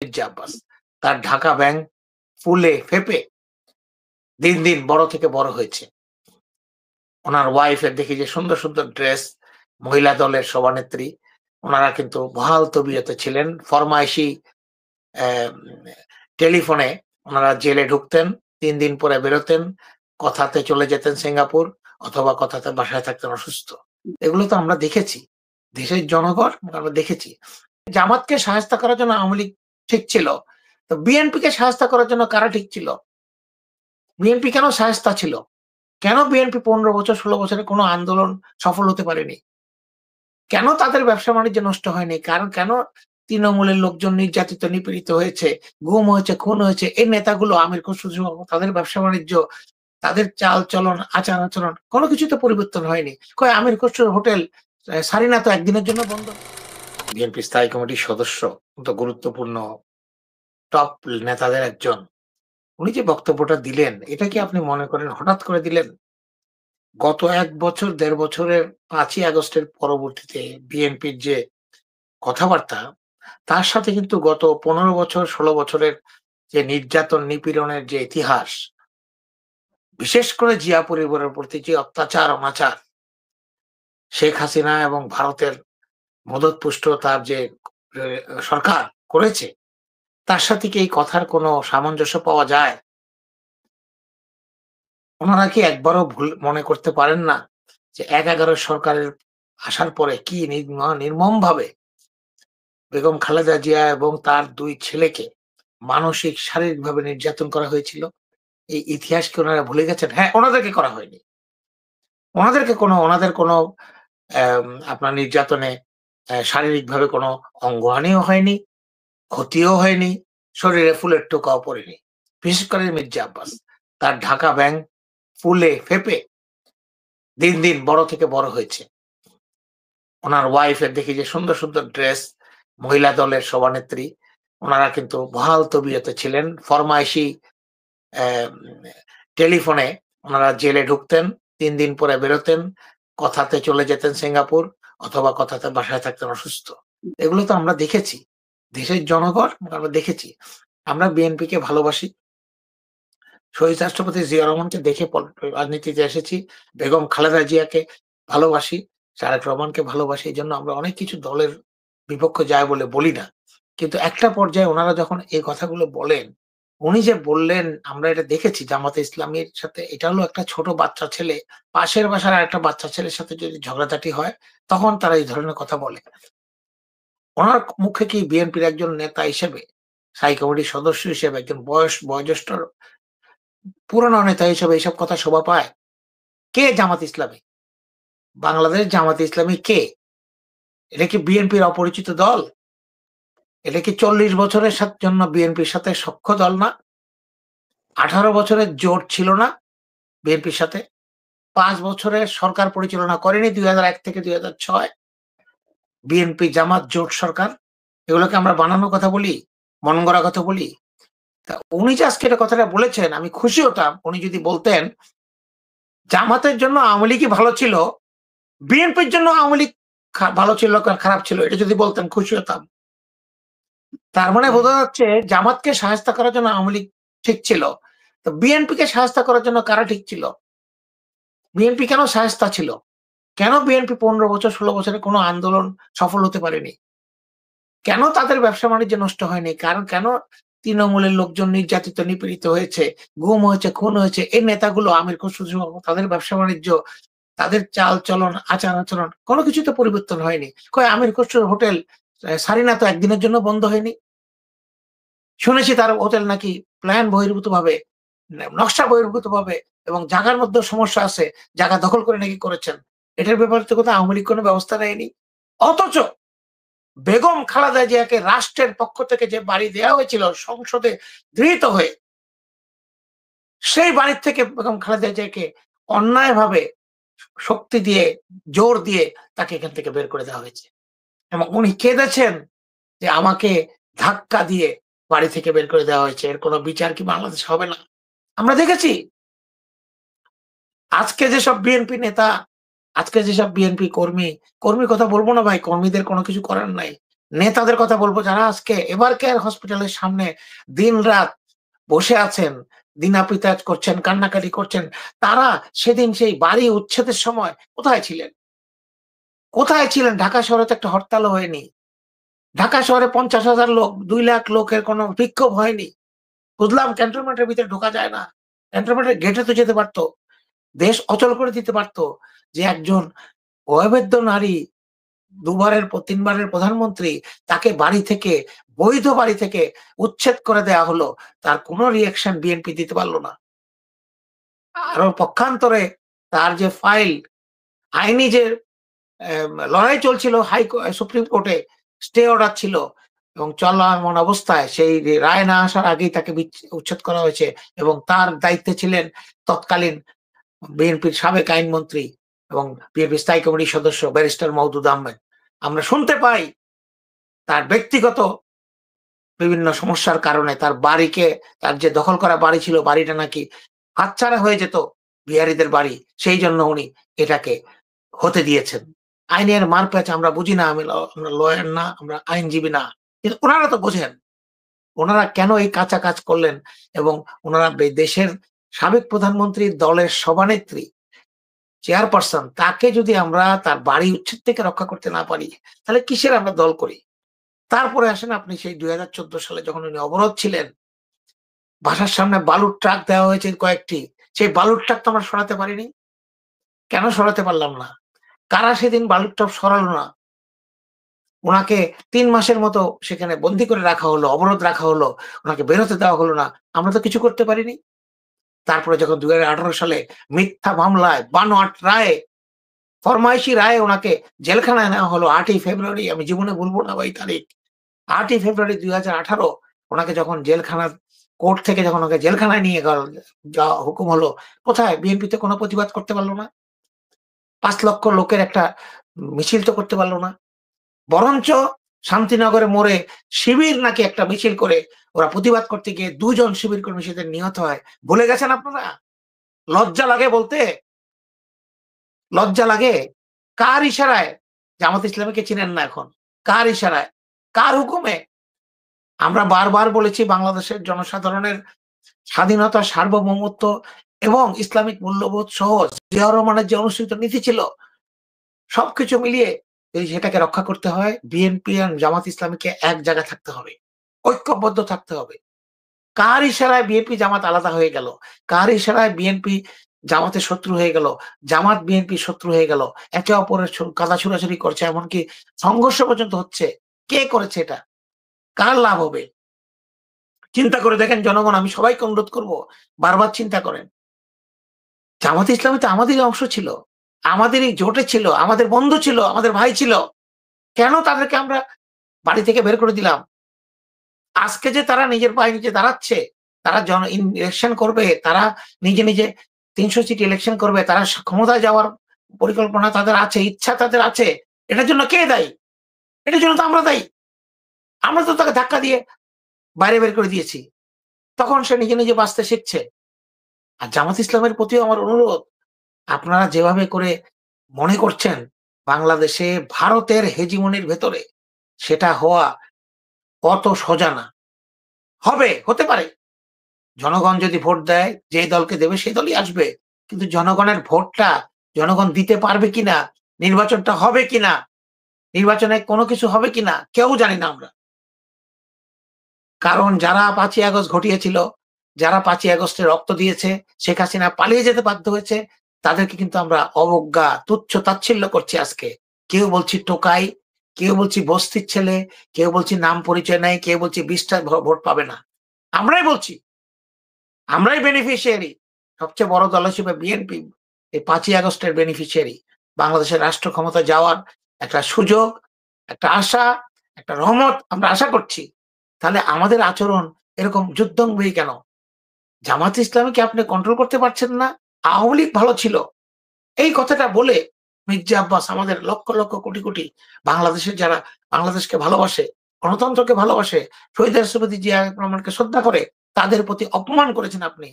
মির্জা আব্বাস। তার ঢাকা ব্যাংক ফুলে ফেঁপে দিন, দিন বড় থেকে বড় হয়েছে। উনার ওয়াইফ এর দেখি যে সুন্দর, সুন্দর ড্রেস, মহিলা দলের সভানেত্রী। উনারা কিন্তু বহাল তবিয়তে ছিলেন। ফরমায়েশি অ্যা টেলিফোনে উনারা জেলে ঢুকতেন, ৩ দিন পরে বেরোতেন, কথাতে চলে যেতেন সিঙ্গাপুর অথবা কথাতে বাসায় থাকতেন অসুস্থ। এগুলো তো আমরা দেখেছি। দেশের জনগণ আমরা দেখেছি। জামাতকে শায়েস্তা করার জন্য আওয়ামী লীগ ঠিক ছিল। তো বিএনপিকে শায়েস্তা করার জন্য কারা ঠিক ছিল? বিএনপি কেন শায়েস্তা ছিল? কেন বিএনপি ১৫ বছর ১৬ বছরে কোন আন্দোলন সফল হতে পারেনি? কেন তাদের ব্যবসা-বাণিজ্য নষ্ট হয়নি? কারণ কেন তৃণমূলের লোকজন নির্যাতিত, নিপীড়িত হয়েছে, গুম হয়েছে, খুন হয়েছে? এই নেতাগুলো আমির খসরু সহ তাদের ব্যবসা-বাণিজ্য, তাদের চাল-চলন, আচার-আচরণ কোন কিছুতে পরিবর্তন হয়নি। কয় আমির খসরুর হোটেল সারিনা তো একদিনের জন্য বন্ধ। বিএনপি স্থায়ী কমিটির সদস্য, তো গুরুত্বপূর্ণ টপ নেতাদের একজন। উনি যে বক্তব্যটা দিলেন, এটা কি আপনি মনে করেন হঠাৎ করে দিলেন? গত ১ বছর ১.৫ বছরের ৫ই আগস্টের পরবর্তীতে বিএনপির যে কথাবার্তা, তার সাথে কিন্তু গত ১৫ বছর ১৬ বছরের যে নির্যাতন নিপীড়নের যে ইতিহাস, বিশেষ করে জিয়া পরিবারের প্রতি যে অত্যাচার অনাচার, শেখ হাসিনা এবং ভারতের মদতপুষ্ট তার যে এ সরকার করেছে, তার সাথে কি এই কথার কোনো সামঞ্জস্য পাওয়া যায়? উনারা কি একবারও ভুল মনে করতে পারেন না যে ১/১১ সরকারের আসার পরে কি নির্মমভাবে বেগম খালেদা জিয়া এবং তার ২ ছেলেকে মানসিক শারীরিকভাবে নির্যাতন করা হয়েছিল? এই ইতিহাস কি উনারা ভুলে গেছেন? হ্যাঁ, উনাদেরকে করা হয়নি। উনাদের কোনো আপনার নির্যাতনে শারীরিকভাবে কোনো অঙ্গহানিও হয়নি, ক্ষতিও হয়নি, শরীরে ফুলের টোকাও পড়েনি। বিশেষ করে মির্জা আব্বাস। তার ঢাকা ব্যাংক ফুলে ফেঁপে দিন, দিন বড় থেকে বড় হয়েছে। উনার ওয়াইফ এর দেখি যে সুন্দর, সুন্দর ড্রেস, মহিলা দলের সভানেত্রী। উনারা কিন্তু বহাল তবিয়তে ছিলেন। ফরমায়েশি অ্যা টেলিফোনে উনারা জেলে ঢুকতেন, ৩ দিন পরে বেরোতেন, কথাতে চলে যেতেন সিঙ্গাপুর অথবা কথাতে বাসায় থাকতেন অসুস্থ। এগুলো তো আমরা দেখেছি। দেশের জনগণ আমরা দেখেছি। আমরা বিএনপিকে ভালোবাসি। শহীদ রাষ্ট্রপতি জিয়া রহমানকে দেখে রাজনীতিতে এসেছি। বেগম খালেদা জিয়াকে ভালোবাসি। তারেক রহমানকে ভালোবাসি। এজন্য আমরা অনেক কিছু দলের বিপক্ষে যায় বলে বলি না। কিন্তু একটা পর্যায়ে উনারা যখন এই কথাগুলো বলেন, উনি যে বললেন আমরা এটা দেখেছি জামাতে ইসলামীর সাথে এটা হলো একটা ছোট বাচ্চা ছেলে, পাশের বাসার আরেকটা বাচ্চা ছেলের সাথে যদি ঝগড়াঝাটি হয়, তখন তারা এই ধরনের কথা বলে। উনার মুখে কি বিএনপির একজন নেতা হিসেবে, স্থায়ী কমিটির সদস্য হিসেবে একজন বয়োজ্যেষ্ঠ পুরানো নেতা হিসেবে এসব কথা শোভা পায়? কে জামাত ইসলামী? বাংলাদেশ জামাত ইসলামী কে? এটা কি বিএনপির অপরিচিত দল? এটা কি ৪০ বছরের জন্য বিএনপির সাথে সখ্য দল না? ১৮ বছরের জোট ছিল না বিএনপির সাথে? ৫ বছরের সরকার পরিচালনা করেনি ২০০১ থেকে ২০০৬ বিএনপি জামাত জোট সরকার? এগুলোকে আমরা বানানো কথা বলি? মন গড়া কথা বলি? তা উনি যে আজকে এটা কথাটা বলেছেন আমি খুশি হতাম উনি যদি বলতেন, জামাতের জন্য আওয়ামী লীগই ভালো ছিল, বিএনপির জন্য আওয়ামী লীগ ভালো ছিল খারাপ ছিল এটা যদি বলতেন খুশি হতাম। তার মানে বোঝা যাচ্ছে জামাতকে শায়েস্তা করার জন্য আওয়ামী লীগ ঠিক ছিল। তো বিএনপিকে শায়েস্তা করার জন্য কারা ঠিক ছিল? বিএনপি কেন শায়েস্তা ছিল? কেন বিএনপি ১৫ বছর ১৬ বছরে কোন আন্দোলন সফল হতে পারেনি? কেন তাদের ব্যবসা-বাণিজ্য নষ্ট হয়নি? কারণ কেন তৃণমূলের লোকজন নির্যাতিত, নিপীড়িত হয়েছে, গুম হয়েছে, খুন হয়েছে? এই নেতাগুলো আমির খসরু সহ তাদের ব্যবসা-বাণিজ্য, তাদের চাল-চলন, আচার-আচরণ কোন কিছুতে পরিবর্তন হয়নি। কয় আমির খসরুর হোটেল সারিনা তো একদিনের জন্য বন্ধ হয়নি। শুনেছি তার হোটেল নাকি প্ল্যান বহির্ভূতভাবে, নকশা বহির্ভূতভাবে এবং জায়গার মধ্যেও সমস্যা আছে। জায়গা দখল করে নাকি করেছেন। এটার ব্যাপারে তো কোথাও আওয়ামী লীগ কোন ব্যবস্থা নেয়নি। অথচ বেগম খালেদা জিয়াকে রাষ্ট্রের পক্ষ থেকে যে বাড়ি দেয়া হয়েছিল সংসদে গৃহীত হয়ে, সেই বাড়ির থেকে বেগম খালেদা জিয়াকে অন্যায়ভাবে শক্তি দিয়ে, জোর দিয়ে তাকে এখান থেকে বের করে দেওয়া হয়েছে। এবং উনি কেঁদেছেন যে আমাকে ধাক্কা দিয়ে বাড়ি থেকে বের করে দেওয়া হয়েছে। এর কোন বিচার কি বাংলাদেশে হবে না? আমরা দেখেছি। আজকে যেসব বিএনপি নেতা, আজকে যেসব বিএনপি কর্মীর কথা বলব না ভাই, কর্মীদের কোন কিছু করার নাই। নেতাদের কথা বলবো যারা আজকে এভার কেয়ার হসপিটালের সামনে দিন-রাত বসে আছেন, দিনাপিতাজ করছেন, কান্নাকাটি করছেন। তারা সেদিন সেই বাড়ি উচ্ছেদের সময় কোথায় ছিলেন? কোথায় ছিলেন? ঢাকা শহরে তো একটা হরতালও হয়নি। ঢাকা শহরে ৫০,০০০ লোক, ২ লাখ লোকের কোনো বিক্ষোভ হয়নি। বুঝলাম ক্যান্টনমেন্টের ভিতরে ঢোকা যায় না। ক্যান্টনমেন্টের গেটে তো যেতে পারত। দেশ অচল করে দিতে পারত। যে একজন বয়োবৃদ্ধ নারী ৩ বারের প্রধানমন্ত্রী, তাকে বাড়ি থেকে, বৈধ বাড়ি থেকে উচ্ছেদ করে দেয়া হলো। তার কোন রিঅ্যাকশন বিএনপি দিতে পারল না। আরো পক্ষান্তরে তার যে ফাইল, আইনি যে লড়াই চলছিল সুপ্রিম কোর্টে, স্টে অর্ডার ছিল এবং চলমান অবস্থায় সেই রায় না আসার আগেই তাকে উচ্ছেদ করা হয়েছে এবং তার দায়িত্বে ছিলেন তৎকালীন বিএনপির সাবেক আইনমন্ত্রী এবং বিএনপি স্থায়ী কমিটির সদস্য ব্যারিস্টার মওদুদ আহমেদ। আমরা শুনতে পাই তার ব্যক্তিগত বিভিন্ন সমস্যার কারণে তার বাড়িকে, তার যে দখল করা বাড়ি ছিল, বাড়িটা নাকি হাতছাড়া হয়ে যেত বিহারীদের বাড়ি। সেই জন্য উনি এটাকে হতে দিয়েছেন। আইনের মারপ্যাচ আমরা বুঝি না, আমরা লয়ার না, আমরা আইনজীবী না। কিন্তু উনারা তো বোঝেন। উনারা কেন এই কাঁচা কাজ করলেন এবং উনারা দেশের সাবেক প্রধানমন্ত্রীর দলের সভানেত্রী, চেয়ারপারসন, তাকে যদি আমরা তার বাড়ি উচ্ছেদ থেকে রক্ষা করতে না পারি, তাহলে কিসের আমরা দল করি? তারপরে আসেন আপনি সেই ২০১৪ সালে যখন উনি অবরোধ ছিলেন, বাসার সামনে বালুর ট্রাক দেওয়া হয়েছে কয়েকটি। সেই বালুর ট্রাক তো আমরা সরাতে পারিনি। কেন সরাতে পারলাম না? কারা সেদিন বালুর ট্রাক সরালো না? উনাকে ৩ মাসের মতো সেখানে বন্দী করে রাখা হলো, অবরোধ রাখা হলো, উনাকে বের হতে দেওয়া হলো না। আমরা তো কিছু করতে পারিনি। তারপরে যখন ২০১৮ সালে মিথ্যা মামলায় বানোয়াট রায়ে, ফরমায়েশি রায়ে উনাকে জেলখানায় নেওয়া হলো ৮ই ফেব্রুয়ারি, আমি জীবনে ভুলব না ভাই তারিখ। ৮ই ফেব্রুয়ারি ২০১৮ উনাকে যখন জেলখানার কোর্ট থেকে যখন ওকে জেলখানায় নিয়ে যাওয়া হুকুম হলো, কোথায়? বিএনপি তো কোনো প্রতিবাদ করতে পারল না। ৫ লক্ষ লোকের একটা মিছিল তো করতে পারল না। বরঞ্চ শান্তিনগরে মোড়ে শিবির নাকি একটা মিছিল করে ওরা প্রতিবাদ করতে গিয়ে ২ জন শিবির কর্মী সেদিন নিহত হয়। ভুলে গেছেন আপনারা? লজ্জা লাগে বলতে? লজ্জা লাগে? কার ইশারায়? জামাত ইসলামীকে চিনেন না এখন। কার ইশারায়? কার হুকুমে? আমরা বারবার বলেছি বাংলাদেশের জনসাধারণের স্বাধীনতা, সার্বভৌমত্ব এবং ইসলামিক মূল্যবোধ সহ জিয়াউর রহমানের যে অনুসৃত নীতি ছিল, সবকিছু মিলিয়ে যদি সেটাকে রক্ষা করতে হয়, বিএনপি আর জামাত ইসলামীকে এক জায়গায় থাকতে হবে। ঐক্যবদ্ধ থাকতে হবে। কার ইশারায় বিএনপি জামাত আলাদা হয়ে গেল? কার ইশারায় বিএনপি জামাতের শত্রু হয়ে গেল? জামাত বিএনপির শত্রু হয়ে গেল? একে অপরের কাদা ছুড়াছুড়ি করছে, এমনকি সংঘর্ষ পর্যন্ত হচ্ছে। কে করেছে এটা? কার লাভ হবে? চিন্তা করে দেখেন জনগণ, আমি সবাইকে অনুরোধ করব, বারবার চিন্তা করেন। জামাত ইসলামী তো আমাদেরই অংশ ছিল। আমাদেরই জোটে ছিল, আমাদের বন্ধু ছিল, আমাদের ভাই ছিল। কেন তাদেরকে আমরা বাড়ি থেকে বের করে দিলাম? আজকে যে তারা নিজের পায়ে নিজে দাঁড়াচ্ছে, তারা ইলেকশন করবে, তারা নিজে ৩০০ সিট ইলেকশন করবে, তারা ক্ষমতায় যাওয়ার পরিকল্পনা তাদের আছে, ইচ্ছা তাদের আছে। এটার জন্য কে দায়ী? এটার জন্য তো আমরা দায়ী। আমরা তো তাকে ধাক্কা দিয়ে বাইরে বের করে দিয়েছি। তখন সে নিজে বাঁচতে শিখছে। আর জামাত ইসলামের প্রতিও আমার অনুরোধ, আপনারা যেভাবে করে মনে করছেন বাংলাদেশে ভারতের হেজিমনির ভেতরে সেটা হওয়া অত সোজা না। হতে পারে। জনগণ যদি ভোট দেয়, যে দলকে দেবে সেই দলই আসবে। কিন্তু জনগণের ভোটটা জনগণ দিতে পারবে কিনা, নির্বাচনটা হবে কিনা, নির্বাচনে কোনো কিছু হবে কিনা কেউ জানি না আমরা। কারণ যারা ৫ই আগস্ট ঘটিয়েছিল, যারা ৫ই আগস্টে রক্ত দিয়েছে, শেখ হাসিনা পালিয়ে যেতে বাধ্য হয়েছে, তাদেরকে কিন্তু আমরা অবজ্ঞা, তুচ্ছ-তাচ্ছিল্য করছি আজকে। কেউ বলছি টোকাই, কেউ বলছি বস্তির ছেলে, কেউ বলছি নাম পরিচয় নাই, কেউ বলছি ২০ টা ভোট পাবে না। আমরাই বলছি। আমরাই বেনিফিশিয়ারি। সবচেয়ে বড় দল হিসেবে বিএনপি এই ৫ই আগস্টের বেনিফিশিয়ারি। বাংলাদেশের রাষ্ট্র ক্ষমতায় যাওয়ার একটা সুযোগ, একটা আশা, একটা রহমত আমরা আশা করছি। তাহলে আমাদের আচরণ এরকম যুদ্ধংদেহী কেন? জামাত ইসলামীকে আপনি কন্ট্রোল করতে পারছেন না? আওয়ামী লীগ ভালো ছিল। এই কথাটা বলে মির্জা আব্বাস আমাদের লক্ষ, লক্ষ কোটি বাংলাদেশের যারা বাংলাদেশকে ভালোবাসে, গণতন্ত্রকে ভালোবাসে, শহীদ রাষ্ট্রপতি জিয়া রহমানকে শ্রদ্ধা করে, তাদের প্রতি অপমান করেছেন আপনি।